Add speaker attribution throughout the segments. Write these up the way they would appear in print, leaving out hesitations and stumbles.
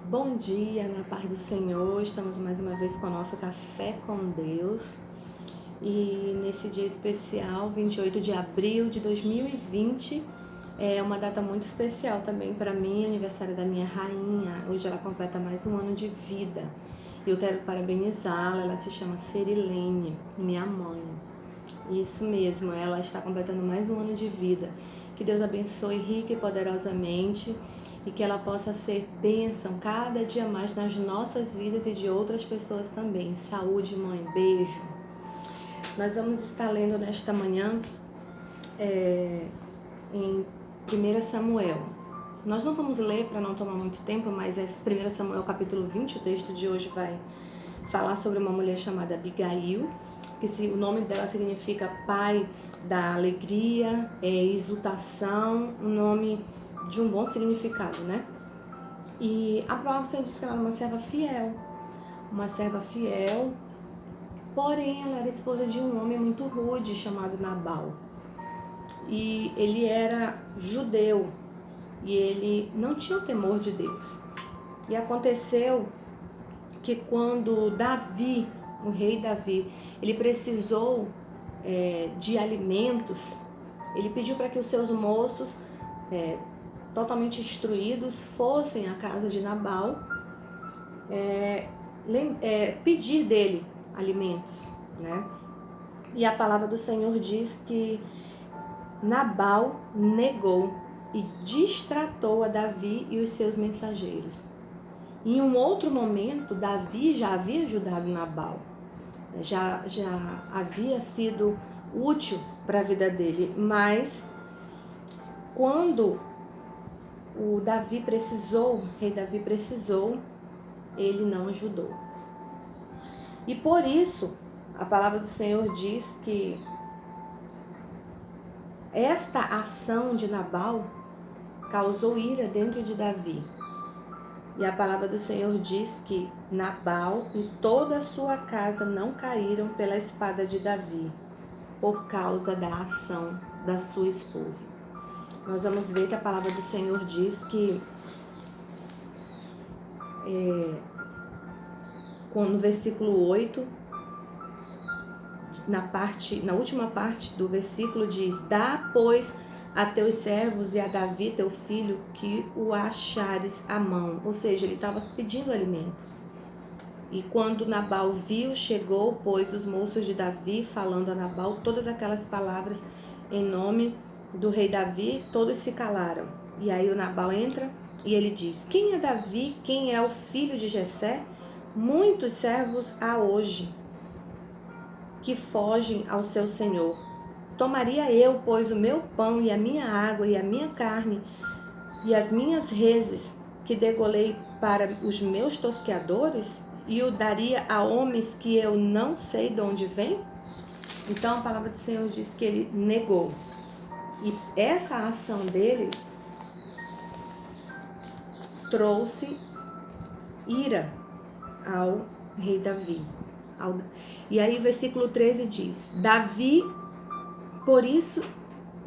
Speaker 1: Bom dia, na paz do Senhor. Estamos mais uma vez com o nosso Café com Deus. E nesse dia especial, 28 de abril de 2020, é uma data muito especial também para mim, aniversário da minha rainha. Hoje ela completa mais um ano de vida. E eu quero parabenizá-la. Ela se chama Cerilene, minha mãe. Isso mesmo, ela está completando mais um ano de vida. Que Deus abençoe rica e poderosamente e que ela possa ser bênção cada dia mais nas nossas vidas e de outras pessoas também. Saúde, mãe. Beijo. Nós vamos estar lendo nesta manhã em 1 Samuel. Nós não vamos ler para não tomar muito tempo, mas é 1 Samuel capítulo 20, o texto de hoje vai falar sobre uma mulher chamada Abigail, que o nome dela significa pai da alegria, exultação, um nome de um bom significado, né? E a palavra do Senhor diz que ela era uma serva fiel, porém ela era esposa de um homem muito rude chamado Nabal. E ele era judeu e ele não tinha o temor de Deus. E aconteceu que quando Davi, o rei Davi, ele precisou de alimentos, ele pediu para que os seus moços, totalmente instruídos, fossem à casa de Nabal, pedir dele alimentos, né? E a palavra do Senhor diz que Nabal negou e destratou a Davi e os seus mensageiros. Em um outro momento, Davi já havia ajudado Nabal, já havia sido útil para a vida dele, mas quando o rei Davi precisou, ele não ajudou. E por isso, a palavra do Senhor diz que esta ação de Nabal causou ira dentro de Davi. E a palavra do Senhor diz que Nabal e toda a sua casa não caíram pela espada de Davi, por causa da ação da sua esposa. Nós vamos ver que a palavra do Senhor diz que no versículo 8, na última parte do versículo diz: dá, pois, a teus servos e a Davi, teu filho, que o achares à mão. Ou seja, ele estava pedindo alimentos. E quando Nabal viu, chegou, pois, os moços de Davi, falando a Nabal todas aquelas palavras em nome do rei Davi, todos se calaram. E aí o Nabal entra e ele diz: quem é Davi? Quem é o filho de Jessé? Muitos servos há hoje que fogem ao seu senhor. Tomaria eu, pois, o meu pão e a minha água e a minha carne e as minhas reses que degolei para os meus tosqueadores e o daria a homens que eu não sei de onde vêm? Então a palavra do Senhor diz que ele negou. E essa ação dele trouxe ira ao rei Davi. E aí o versículo 13 diz: Davi, por isso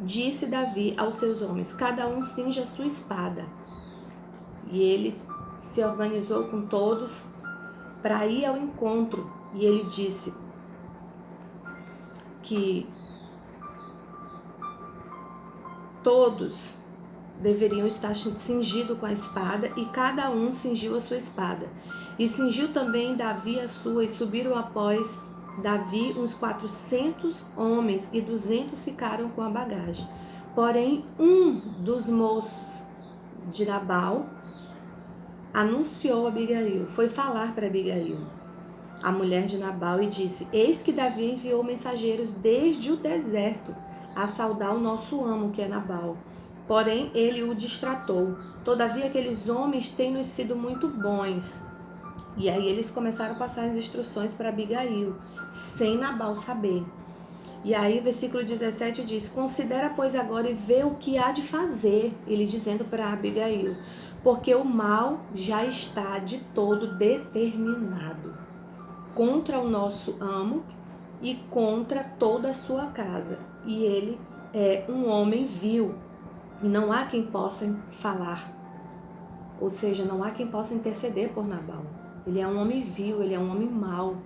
Speaker 1: disse Davi aos seus homens: cada um cinja a sua espada. E ele se organizou com todos para ir ao encontro. E ele disse que todos deveriam estar cingidos com a espada, e cada um cingiu a sua espada. E cingiu também Davi a sua, e subiram após Davi uns 400 homens, e 200 ficaram com a bagagem. Porém, um dos moços de Nabal anunciou a Abigail, foi falar para Abigail, a mulher de Nabal, e disse: eis que Davi enviou mensageiros desde o deserto a saudar o nosso amo, que é Nabal. Porém, ele o distratou. Todavia, aqueles homens têm nos sido muito bons. E aí eles começaram a passar as instruções para Abigail, sem Nabal saber. E aí o versículo 17 diz: considera, pois, agora e vê o que há de fazer. Ele dizendo para Abigail: porque o mal já está de todo determinado contra o nosso amo e contra toda a sua casa. E ele é um homem vil, e não há quem possa falar. Ou seja, não há quem possa interceder por Nabal. Ele é um homem vil, ele é um homem mau.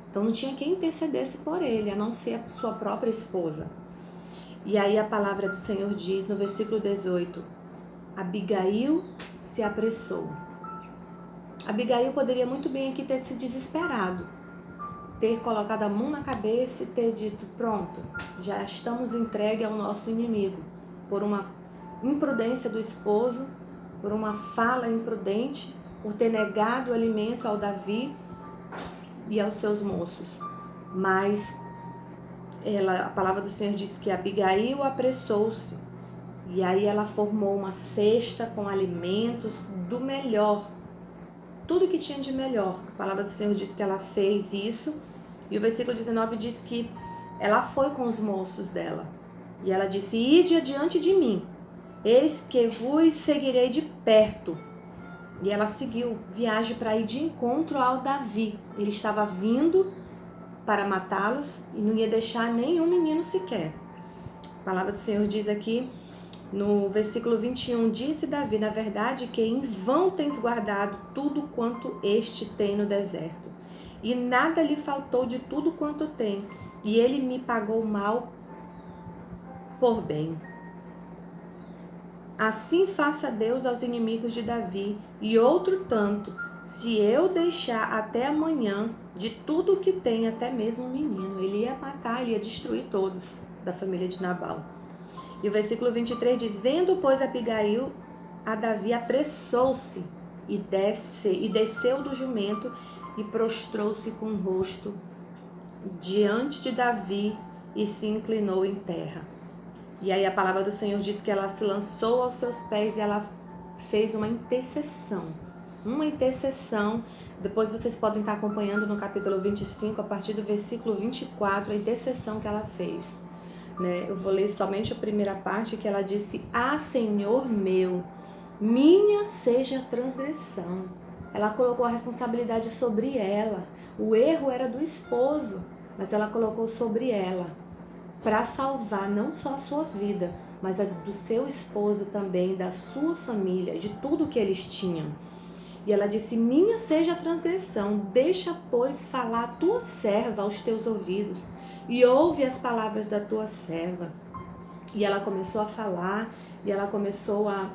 Speaker 1: Então não tinha quem intercedesse por ele, a não ser a sua própria esposa. E aí a palavra do Senhor diz no versículo 18, Abigail se apressou. Abigail poderia muito bem aqui ter se desesperado, ter colocado a mão na cabeça e ter dito, pronto, já estamos entregues ao nosso inimigo, por uma imprudência do esposo, por uma fala imprudente, por ter negado o alimento ao Davi e aos seus moços. Mas a palavra do Senhor diz que Abigail apressou-se, e aí ela formou uma cesta com alimentos do melhor, tudo que tinha de melhor. A palavra do Senhor diz que ela fez isso, e o versículo 19 diz que ela foi com os moços dela, e ela disse, ide adiante de mim, eis que vos seguirei de perto. E ela seguiu viagem para ir de encontro ao Davi. Ele estava vindo para matá-los e não ia deixar nenhum menino sequer. A palavra do Senhor diz aqui no versículo 21, disse Davi, na verdade que em vão tens guardado tudo quanto este tem no deserto, e nada lhe faltou de tudo quanto tem, e ele me pagou mal por bem. Assim faça Deus aos inimigos de Davi, e outro tanto, se eu deixar até amanhã de tudo o que tem, até mesmo o menino. Ele ia matar, ele ia destruir todos da família de Nabal. E o versículo 23 diz, vendo, pois, Abigail a Davi, apressou-se e desceu do jumento e prostrou-se com o rosto diante de Davi e se inclinou em terra. E aí a palavra do Senhor diz que ela se lançou aos seus pés e ela fez uma intercessão. Uma intercessão. Depois vocês podem estar acompanhando no capítulo 25, a partir do versículo 24, a intercessão que ela fez. Eu vou ler somente a primeira parte, que ela disse, ah, Senhor meu, minha seja a transgressão. Ela colocou a responsabilidade sobre ela. O erro era do esposo, mas ela colocou sobre ela, para salvar não só a sua vida, mas a do seu esposo também, da sua família, de tudo que eles tinham. E ela disse, minha seja a transgressão, deixa, pois, falar a tua serva aos teus ouvidos, e ouve as palavras da tua serva. E ela começou a falar, e ela começou a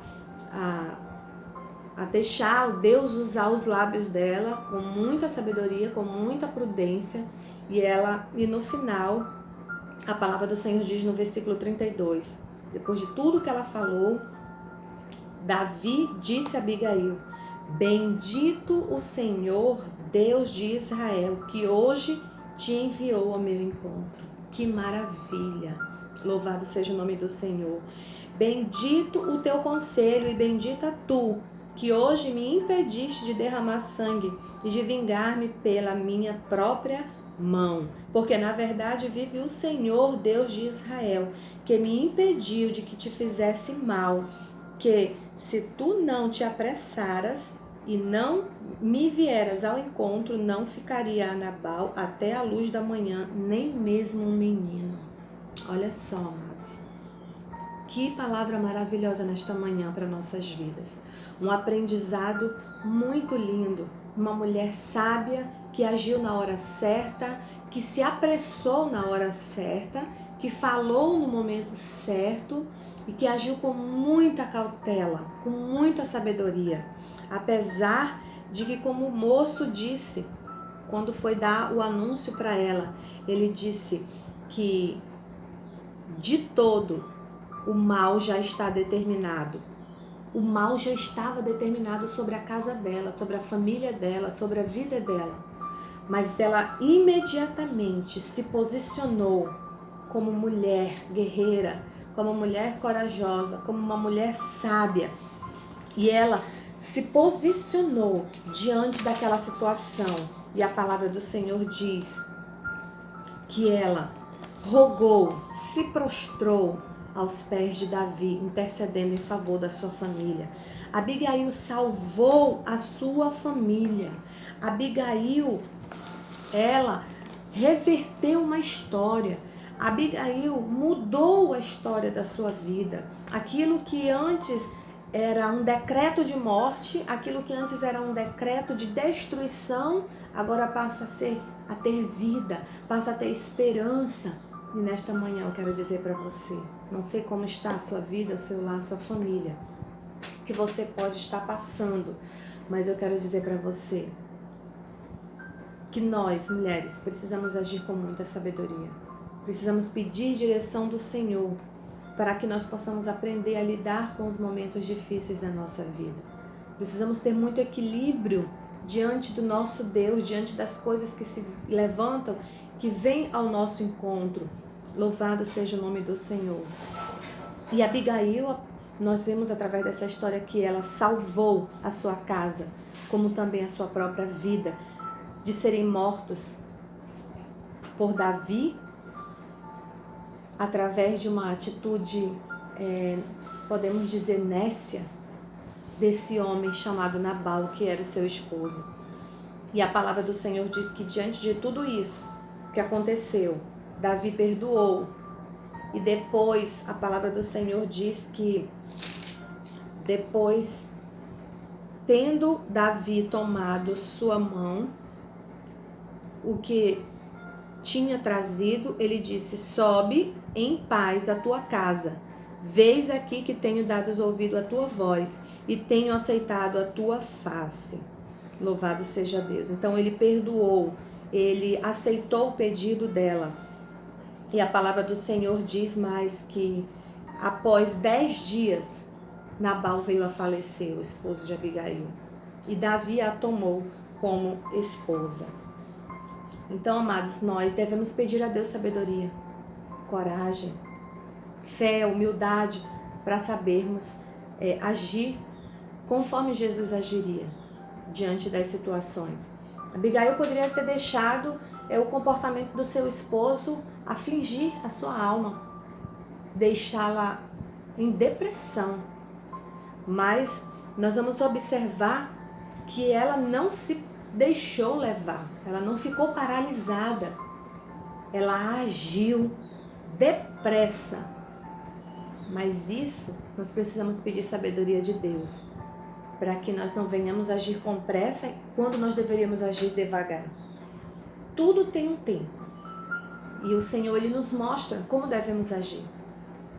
Speaker 1: deixar o Deus usar os lábios dela, com muita sabedoria, com muita prudência, e no final, a palavra do Senhor diz no versículo 32, depois de tudo que ela falou, Davi disse a Abigail, bendito o Senhor, Deus de Israel, que hoje te enviou ao meu encontro. Que maravilha! Louvado seja o nome do Senhor. Bendito o teu conselho e bendita tu, que hoje me impediste de derramar sangue e de vingar-me pela minha própria mão, porque na verdade vive o Senhor Deus de Israel, que me impediu de que te fizesse mal, que se tu não te apressaras e não me vieras ao encontro, não ficaria a Nabal até a luz da manhã, nem mesmo um menino. Olha só, amados, que palavra maravilhosa nesta manhã para nossas vidas. Um aprendizado muito lindo, uma mulher sábia que agiu na hora certa, que se apressou na hora certa, que falou no momento certo e que agiu com muita cautela, com muita sabedoria. Apesar de que, como o moço disse, quando foi dar o anúncio para ela, ele disse que de todo o mal já está determinado. O mal já estava determinado sobre a casa dela, sobre a família dela, sobre a vida dela. Mas ela imediatamente se posicionou como mulher guerreira, como mulher corajosa, como uma mulher sábia. E ela se posicionou diante daquela situação. E a palavra do Senhor diz que ela rogou, se prostrou aos pés de Davi, intercedendo em favor da sua família. Abigail salvou a sua família. Abigail, ela reverteu uma história. Abigail mudou a história da sua vida. Aquilo que antes era um decreto de morte, aquilo que antes era um decreto de destruição, agora passa a ter vida, passa a ter esperança. E nesta manhã eu quero dizer para você, não sei como está a sua vida, o seu lar, a sua família, que você pode estar passando, mas eu quero dizer para você que nós, mulheres, precisamos agir com muita sabedoria. Precisamos pedir direção do Senhor para que nós possamos aprender a lidar com os momentos difíceis da nossa vida. Precisamos ter muito equilíbrio diante do nosso Deus, diante das coisas que se levantam, que vêm ao nosso encontro. Louvado seja o nome do Senhor. E Abigail, nós vemos através dessa história que ela salvou a sua casa, como também a sua própria vida, de serem mortos por Davi, através de uma atitude, podemos dizer, nécia, desse homem chamado Nabal, que era o seu esposo. E a palavra do Senhor diz que diante de tudo isso que aconteceu, Davi perdoou. E depois a palavra do Senhor diz que depois, tendo Davi tomado sua mão, o que tinha trazido, ele disse: sobe em paz à tua casa. Vês aqui que tenho dado ouvido à tua voz e tenho aceitado a tua face. Louvado seja Deus. Então ele perdoou, ele aceitou o pedido dela. E a palavra do Senhor diz mais que após 10 dias, Nabal veio a falecer, o esposo de Abigail. E Davi a tomou como esposa. Então, amados, nós devemos pedir a Deus sabedoria, coragem, fé, humildade, para sabermos agir conforme Jesus agiria diante das situações. Abigail poderia ter deixado o comportamento do seu esposo afligir a sua alma, deixá-la em depressão. Mas nós vamos observar que ela não se deixou levar, ela não ficou paralisada, ela agiu depressa. Mas isso, nós precisamos pedir sabedoria de Deus, para que nós não venhamos agir com pressa quando nós deveríamos agir devagar. Tudo tem um tempo, e o Senhor, Ele nos mostra como devemos agir.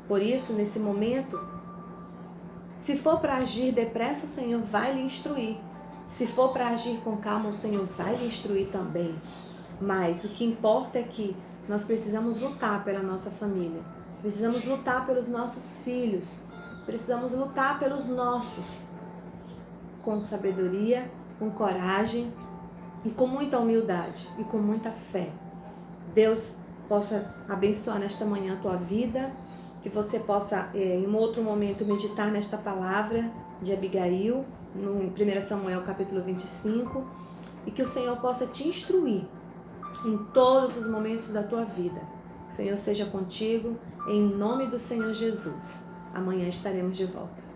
Speaker 1: Por isso, nesse momento, se for para agir depressa, o Senhor vai lhe instruir. Se for para agir com calma, o Senhor vai lhe instruir também. Mas o que importa é que nós precisamos lutar pela nossa família. Precisamos lutar pelos nossos filhos. Precisamos lutar pelos nossos. Com sabedoria, com coragem e com muita humildade e com muita fé. Deus possa abençoar nesta manhã a tua vida. Que você possa, em um outro momento, meditar nesta palavra de Abigail, no 1 Samuel capítulo 25, e que o Senhor possa te instruir em todos os momentos da tua vida. Que o Senhor seja contigo, em nome do Senhor Jesus. Amanhã estaremos de volta.